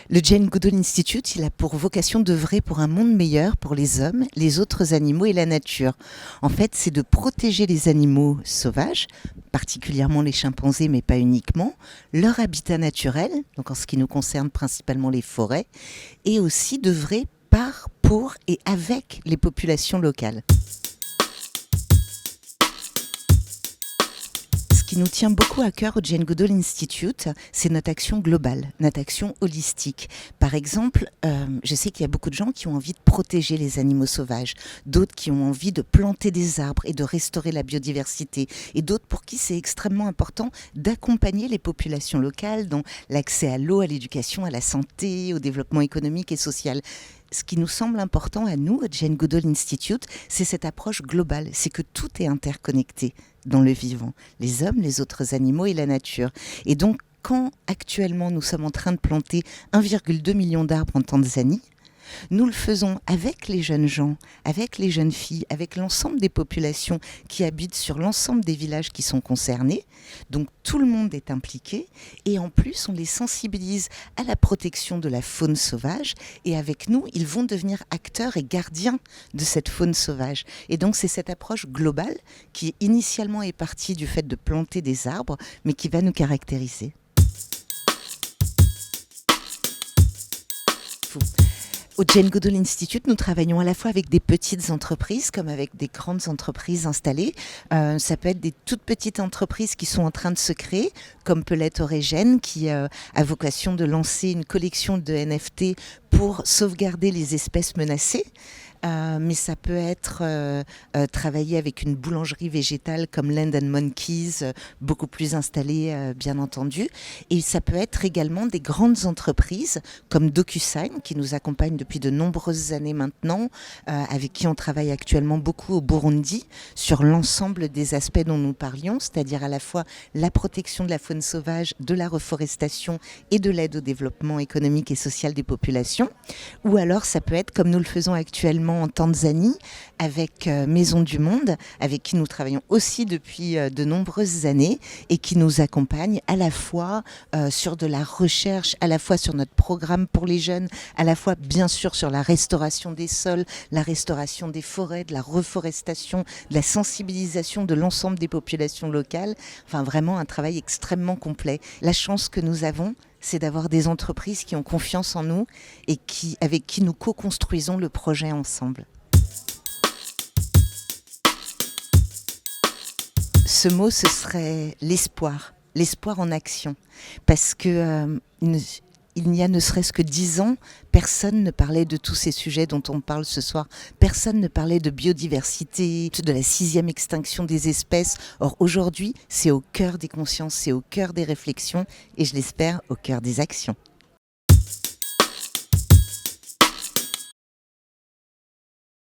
Le Jane Goodall Institute, il a pour vocation d'œuvrer pour un monde meilleur pour les hommes, les autres animaux et la nature. En fait, c'est de protéger les animaux sauvages, particulièrement les chimpanzés, mais pas uniquement, leur habitat naturel, donc en ce qui nous concerne principalement les forêts, et aussi d'œuvrer par, pour et avec les populations locales. Ce qui nous tient beaucoup à cœur au Jane Goodall Institute, c'est notre action globale, notre action holistique. Par exemple, je sais qu'il y a beaucoup de gens qui ont envie de protéger les animaux sauvages, d'autres qui ont envie de planter des arbres et de restaurer la biodiversité, et d'autres pour qui c'est extrêmement important d'accompagner les populations locales dans l'accès à l'eau, à l'éducation, à la santé, au développement économique et social. Ce qui nous semble important à nous, au Jane Goodall Institute, c'est cette approche globale, c'est que tout est interconnecté dans le vivant, les hommes, les autres animaux et la nature. Et donc, quand actuellement nous sommes en train de planter 1,2 million d'arbres en Tanzanie, nous le faisons avec les jeunes gens, avec les jeunes filles, avec l'ensemble des populations qui habitent sur l'ensemble des villages qui sont concernés. Donc tout le monde est impliqué et en plus on les sensibilise à la protection de la faune sauvage et avec nous ils vont devenir acteurs et gardiens de cette faune sauvage. Et donc c'est cette approche globale qui initialement est partie du fait de planter des arbres mais qui va nous caractériser. Au Jane Goodall Institute, nous travaillons à la fois avec des petites entreprises comme avec des grandes entreprises installées. Ça peut être des toutes petites entreprises qui sont en train de se créer, comme peut l'être Origène, qui a vocation de lancer une collection de NFT pour sauvegarder les espèces menacées. Mais ça peut être travailler avec une boulangerie végétale comme Land and Monkeys, beaucoup plus installée bien entendu. Et ça peut être également des grandes entreprises comme DocuSign qui nous accompagne depuis de nombreuses années maintenant, avec qui on travaille actuellement beaucoup au Burundi sur l'ensemble des aspects dont nous parlions, c'est-à-dire à la fois la protection de la faune sauvage, de la reforestation et de l'aide au développement économique et social des populations. Ou alors ça peut être comme nous le faisons actuellement en Tanzanie avec Maison du Monde, avec qui nous travaillons aussi depuis de nombreuses années et qui nous accompagne à la fois sur de la recherche, à la fois sur notre programme pour les jeunes, à la fois bien sûr sur la restauration des sols, la restauration des forêts, de la reforestation, de la sensibilisation de l'ensemble des populations locales. Enfin vraiment un travail extrêmement complet. La chance que nous avons, c'est d'avoir des entreprises qui ont confiance en nous et avec qui nous co-construisons le projet ensemble. Ce mot, ce serait l'espoir en action. Parce que il n'y a ne serait-ce que 10 ans, personne ne parlait de tous ces sujets dont on parle ce soir. Personne ne parlait de biodiversité, de la 6e extinction des espèces. Or aujourd'hui, c'est au cœur des consciences, c'est au cœur des réflexions et je l'espère au cœur des actions.